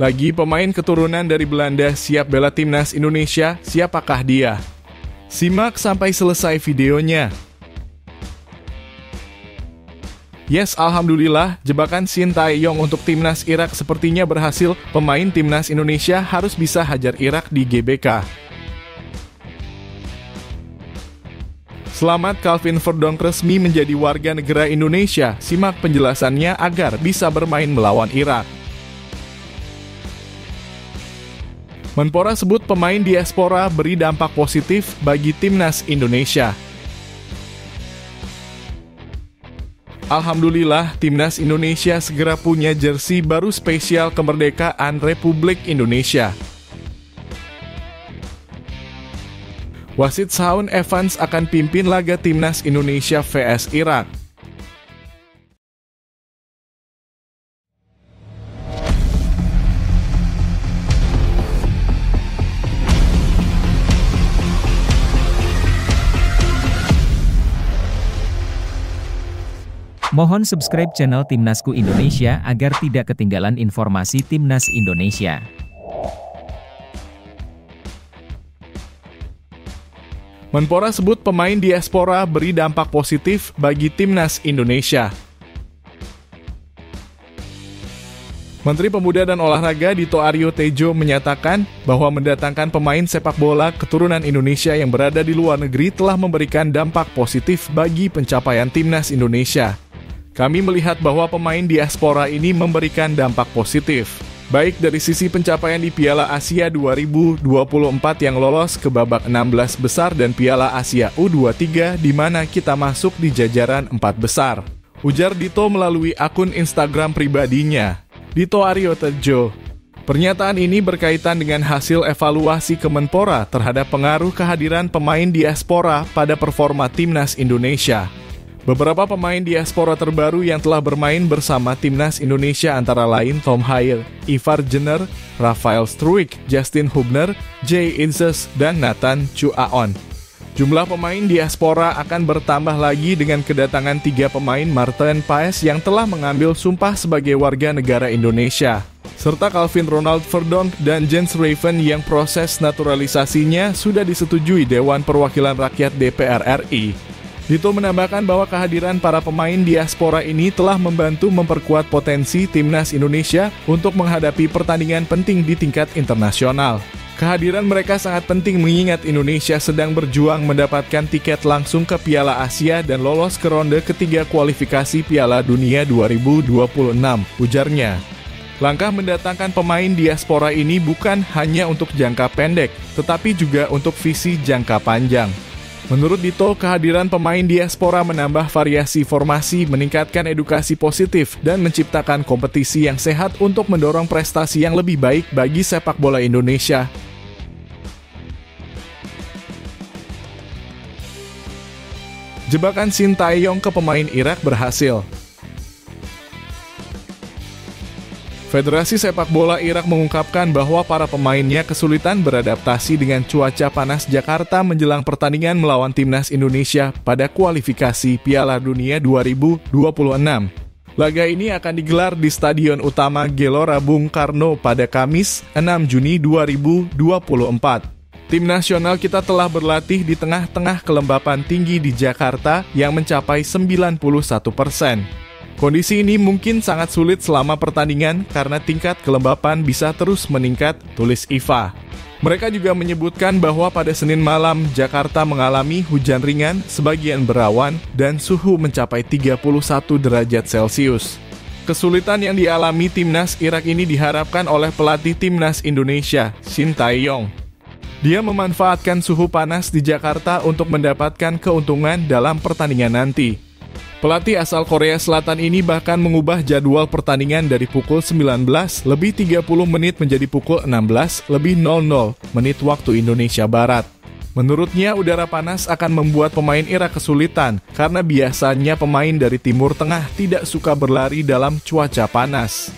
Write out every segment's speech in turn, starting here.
Lagi pemain keturunan dari Belanda siap bela timnas Indonesia, siapakah dia? Simak sampai selesai videonya. Yes, alhamdulillah, jebakan Shin Tae-yong untuk timnas Irak sepertinya berhasil. Pemain timnas Indonesia harus bisa hajar Irak di GBK. Selamat Calvin Verdonk resmi menjadi warga negara Indonesia. Simak penjelasannya agar bisa bermain melawan Irak. Menpora sebut pemain diaspora beri dampak positif bagi timnas Indonesia. Alhamdulillah, timnas Indonesia segera punya jersey baru spesial kemerdekaan Republik Indonesia. Wasit Shaun Evans akan pimpin laga timnas Indonesia vs Irak. Mohon subscribe channel Timnasku Indonesia agar tidak ketinggalan informasi Timnas Indonesia. Menpora sebut pemain diaspora beri dampak positif bagi timnas Indonesia. Menteri Pemuda dan Olahraga Dito Aryo Tejo menyatakan bahwa mendatangkan pemain sepak bola keturunan Indonesia yang berada di luar negeri telah memberikan dampak positif bagi pencapaian timnas Indonesia. Kami melihat bahwa pemain diaspora ini memberikan dampak positif, baik dari sisi pencapaian di Piala Asia 2024 yang lolos ke babak 16 besar dan Piala Asia U23 di mana kita masuk di jajaran 4 besar. Ujar Dito melalui akun Instagram pribadinya, Dito Aryo Tejo. Pernyataan ini berkaitan dengan hasil evaluasi Kemenpora terhadap pengaruh kehadiran pemain diaspora pada performa timnas Indonesia. Beberapa pemain diaspora terbaru yang telah bermain bersama timnas Indonesia antara lain Tom Hayer, Ivar Jenner, Rafael Struijk, Justin Hubner, Jay Inces, dan Nathan Chuaon. Jumlah pemain diaspora akan bertambah lagi dengan kedatangan 3 pemain Martin Paes yang telah mengambil sumpah sebagai warga negara Indonesia, serta Calvin Ronald Verdonk dan Jens Raven yang proses naturalisasinya sudah disetujui Dewan Perwakilan Rakyat DPR RI. Dito menambahkan bahwa kehadiran para pemain diaspora ini telah membantu memperkuat potensi timnas Indonesia untuk menghadapi pertandingan penting di tingkat internasional. Kehadiran mereka sangat penting mengingat Indonesia sedang berjuang mendapatkan tiket langsung ke Piala Asia dan lolos ke ronde ketiga kualifikasi Piala Dunia 2026, ujarnya. Langkah mendatangkan pemain diaspora ini bukan hanya untuk jangka pendek, tetapi juga untuk visi jangka panjang. Menurut Dito, kehadiran pemain diaspora menambah variasi formasi, meningkatkan edukasi positif, dan menciptakan kompetisi yang sehat untuk mendorong prestasi yang lebih baik bagi sepak bola Indonesia. Jebakan Shin Tae-yong ke pemain Irak berhasil. Federasi Sepak Bola Irak mengungkapkan bahwa para pemainnya kesulitan beradaptasi dengan cuaca panas Jakarta menjelang pertandingan melawan timnas Indonesia pada kualifikasi Piala Dunia 2026. Laga ini akan digelar di Stadion Utama Gelora Bung Karno pada Kamis, 6 Juni 2024. Tim nasional kita telah berlatih di tengah-tengah kelembapan tinggi di Jakarta yang mencapai 91%. Kondisi ini mungkin sangat sulit selama pertandingan karena tingkat kelembapan bisa terus meningkat, tulis IFA. Mereka juga menyebutkan bahwa pada Senin malam, Jakarta mengalami hujan ringan, sebagian berawan, dan suhu mencapai 31 derajat Celcius. Kesulitan yang dialami timnas Irak ini diharapkan oleh pelatih timnas Indonesia, Shin Tae-yong. Dia memanfaatkan suhu panas di Jakarta untuk mendapatkan keuntungan dalam pertandingan nanti. Pelatih asal Korea Selatan ini bahkan mengubah jadwal pertandingan dari pukul 19:30 menjadi pukul 16:00 waktu Indonesia Barat. Menurutnya, udara panas akan membuat pemain Irak kesulitan karena biasanya pemain dari Timur Tengah tidak suka berlari dalam cuaca panas.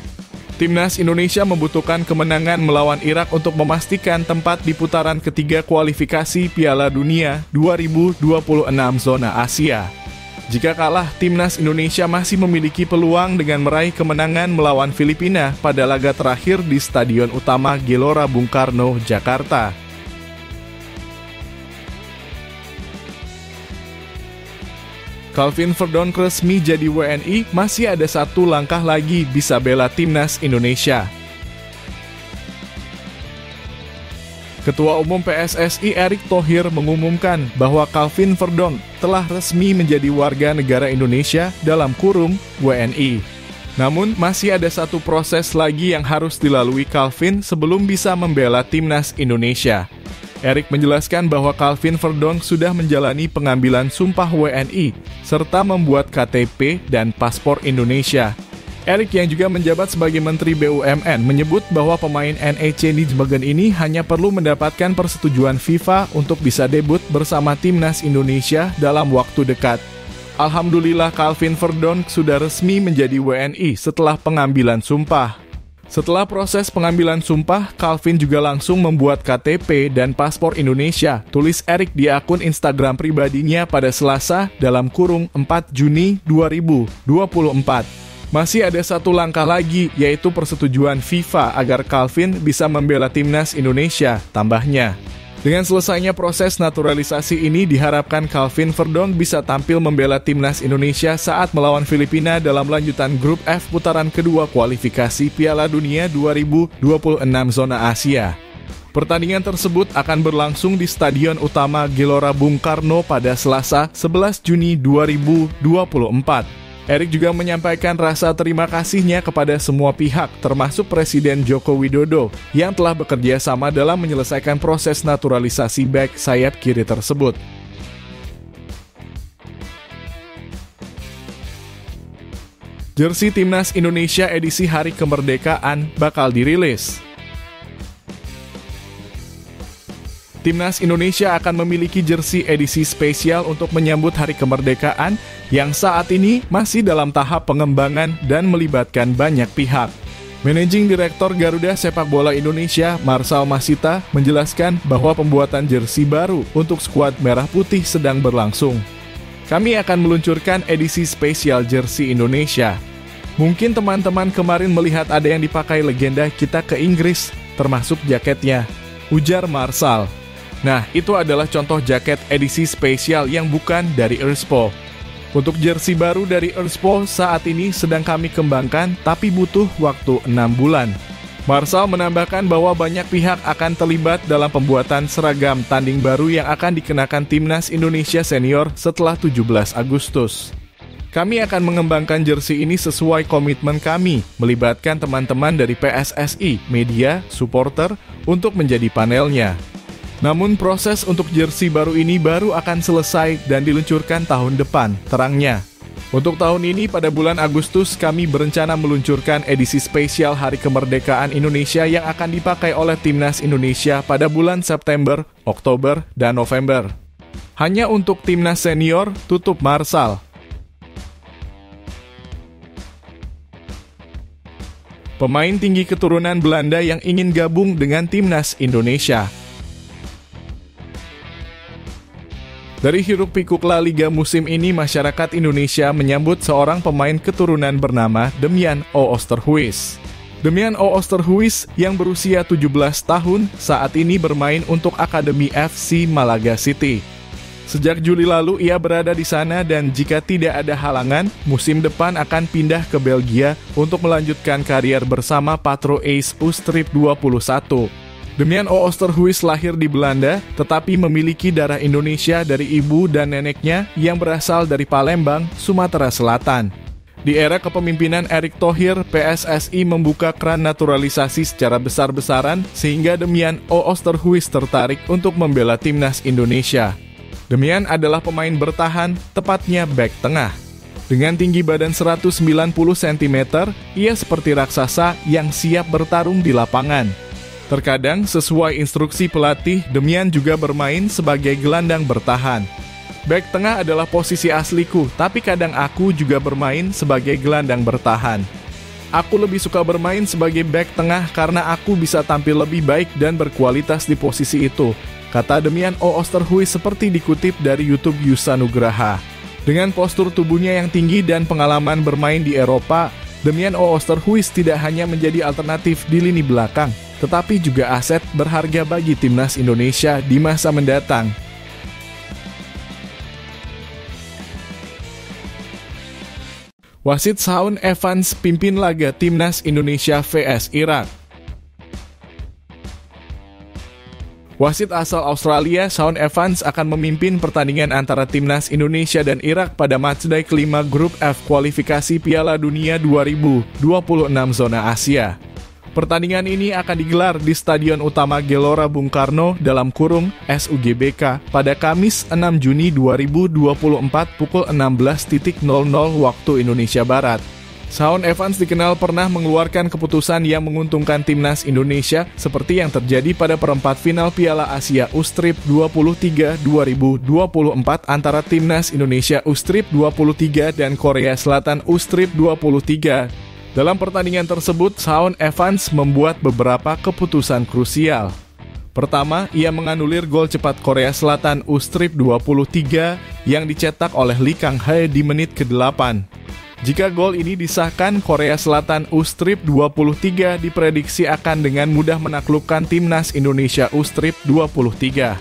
Timnas Indonesia membutuhkan kemenangan melawan Irak untuk memastikan tempat di putaran ketiga kualifikasi Piala Dunia 2026 zona Asia. Jika kalah, timnas Indonesia masih memiliki peluang dengan meraih kemenangan melawan Filipina pada laga terakhir di Stadion Utama Gelora Bung Karno, Jakarta. Calvin Verdonk resmi jadi WNI, masih ada satu langkah lagi bisa bela timnas Indonesia. Ketua Umum PSSI Erick Thohir mengumumkan bahwa Calvin Verdonk telah resmi menjadi warga negara Indonesia dalam kurung WNI. Namun, masih ada satu proses lagi yang harus dilalui Calvin sebelum bisa membela timnas Indonesia. Erick menjelaskan bahwa Calvin Verdonk sudah menjalani pengambilan sumpah WNI serta membuat KTP dan paspor Indonesia. Erick yang juga menjabat sebagai Menteri BUMN menyebut bahwa pemain NEC Nijmegen ini hanya perlu mendapatkan persetujuan FIFA untuk bisa debut bersama timnas Indonesia dalam waktu dekat. Alhamdulillah Calvin Verdonk sudah resmi menjadi WNI setelah pengambilan sumpah. Setelah proses pengambilan sumpah, Calvin juga langsung membuat KTP dan paspor Indonesia, tulis Erick di akun Instagram pribadinya pada Selasa dalam kurung 4 Juni 2024. Masih ada satu langkah lagi, yaitu persetujuan FIFA agar Calvin bisa membela timnas Indonesia, tambahnya. Dengan selesainya proses naturalisasi ini, diharapkan Calvin Verdonk bisa tampil membela timnas Indonesia saat melawan Filipina dalam lanjutan grup F putaran kedua kualifikasi Piala Dunia 2026 zona Asia. Pertandingan tersebut akan berlangsung di Stadion Utama Gelora Bung Karno pada Selasa 11 Juni 2024. Erick juga menyampaikan rasa terima kasihnya kepada semua pihak, termasuk Presiden Joko Widodo, yang telah bekerja sama dalam menyelesaikan proses naturalisasi bek sayap kiri tersebut. Jersey Timnas Indonesia edisi Hari Kemerdekaan bakal dirilis. Timnas Indonesia akan memiliki jersey edisi spesial untuk menyambut Hari Kemerdekaan yang saat ini masih dalam tahap pengembangan dan melibatkan banyak pihak. Managing Director Garuda Sepak Bola Indonesia, Marcel Masita, menjelaskan bahwa pembuatan jersey baru untuk skuad Merah Putih sedang berlangsung. Kami akan meluncurkan edisi spesial jersey Indonesia. Mungkin teman-teman kemarin melihat ada yang dipakai legenda kita ke Inggris, termasuk jaketnya, ujar Marcel. Nah, itu adalah contoh jaket edisi spesial yang bukan dari Earthpo. Untuk jersey baru dari Earthpo saat ini sedang kami kembangkan, tapi butuh waktu 6 bulan. Marcel menambahkan bahwa banyak pihak akan terlibat dalam pembuatan seragam tanding baru yang akan dikenakan Timnas Indonesia Senior setelah 17 Agustus. Kami akan mengembangkan jersey ini sesuai komitmen kami, melibatkan teman-teman dari PSSI, media, supporter, untuk menjadi panelnya. Namun proses untuk jersey baru ini baru akan selesai dan diluncurkan tahun depan, terangnya. Untuk tahun ini pada bulan Agustus kami berencana meluncurkan edisi spesial Hari Kemerdekaan Indonesia yang akan dipakai oleh Timnas Indonesia pada bulan September, Oktober, dan November. Hanya untuk Timnas Senior, tutup Marcel. Pemain tinggi keturunan Belanda yang ingin gabung dengan Timnas Indonesia. Dari hiruk-pikuk La Liga musim ini, masyarakat Indonesia menyambut seorang pemain keturunan bernama Demian Oosterhuis. Demian Oosterhuis yang berusia 17 tahun saat ini bermain untuk Akademi FC Malaga City. Sejak Juli lalu ia berada di sana dan jika tidak ada halangan, musim depan akan pindah ke Belgia untuk melanjutkan karier bersama Patro Ace Ustrip 21. Demian Oosterhuis lahir di Belanda, tetapi memiliki darah Indonesia dari ibu dan neneknya yang berasal dari Palembang, Sumatera Selatan. Di era kepemimpinan Erick Thohir, PSSI membuka keran naturalisasi secara besar-besaran sehingga Demian Oosterhuis tertarik untuk membela timnas Indonesia. Demian adalah pemain bertahan, tepatnya bek tengah. Dengan tinggi badan 190 cm, ia seperti raksasa yang siap bertarung di lapangan. Terkadang, sesuai instruksi pelatih, Demian juga bermain sebagai gelandang bertahan. Bek tengah adalah posisi asliku, tapi kadang aku juga bermain sebagai gelandang bertahan. Aku lebih suka bermain sebagai bek tengah karena aku bisa tampil lebih baik dan berkualitas di posisi itu, kata Demian Oosterhuis seperti dikutip dari YouTube Yusa Nugraha. Dengan postur tubuhnya yang tinggi dan pengalaman bermain di Eropa, Damian Oosterhuis tidak hanya menjadi alternatif di lini belakang, tetapi juga aset berharga bagi timnas Indonesia di masa mendatang. Wasit Shaun Evans pimpin laga timnas Indonesia vs Irak. Wasit asal Australia, Shaun Evans akan memimpin pertandingan antara timnas Indonesia dan Irak pada matchday kelima grup F kualifikasi Piala Dunia 2026 zona Asia. Pertandingan ini akan digelar di Stadion Utama Gelora Bung Karno (SUGBK) pada Kamis 6 Juni 2024 pukul 16.00 waktu Indonesia Barat. Shaun Evans dikenal pernah mengeluarkan keputusan yang menguntungkan timnas Indonesia seperti yang terjadi pada perempat final Piala Asia U-Strip 23 2024 antara timnas Indonesia U-Strip 23 dan Korea Selatan U-Strip 23. Dalam pertandingan tersebut, Shaun Evans membuat beberapa keputusan krusial. Pertama, ia menganulir gol cepat Korea Selatan U-Strip 23 yang dicetak oleh Lee Kang-hae di menit ke-8. Jika gol ini disahkan, Korea Selatan U-Strip 23 diprediksi akan dengan mudah menaklukkan timnas Indonesia U-Strip 23.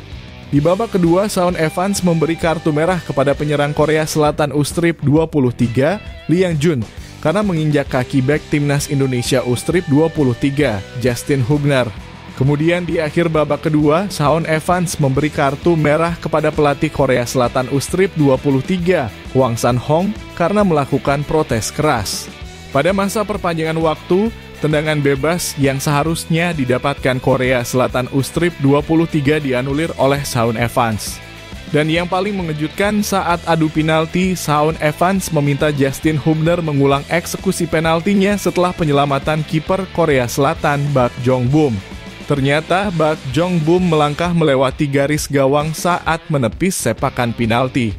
Di babak kedua, Shaun Evans memberi kartu merah kepada penyerang Korea Selatan U-Strip 23, Lee Yang-jun, karena menginjak kaki bek timnas Indonesia U-Strip 23, Justin Hugner. Kemudian di akhir babak kedua, Shaun Evans memberi kartu merah kepada pelatih Korea Selatan U-Strip 23, Hwang San-hong, karena melakukan protes keras. Pada masa perpanjangan waktu, tendangan bebas yang seharusnya didapatkan Korea Selatan U-Strip 23 dianulir oleh Shaun Evans. Dan yang paling mengejutkan, saat adu penalti, Shaun Evans meminta Justin Hugner mengulang eksekusi penaltinya setelah penyelamatan kiper Korea Selatan Bak Jong-bum. Ternyata Bak Jong-bum melangkah melewati garis gawang saat menepis sepakan penalti.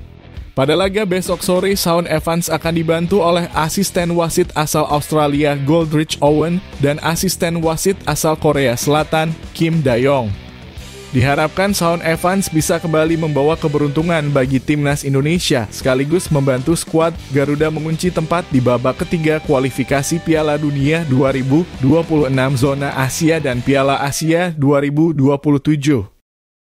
Pada laga besok sore, Shaun Evans akan dibantu oleh asisten wasit asal Australia Goldrich Owen dan asisten wasit asal Korea Selatan Kim Da-yong. Diharapkan Shaun Evans bisa kembali membawa keberuntungan bagi timnas Indonesia, sekaligus membantu skuad Garuda mengunci tempat di babak ketiga kualifikasi Piala Dunia 2026 zona Asia dan Piala Asia 2027.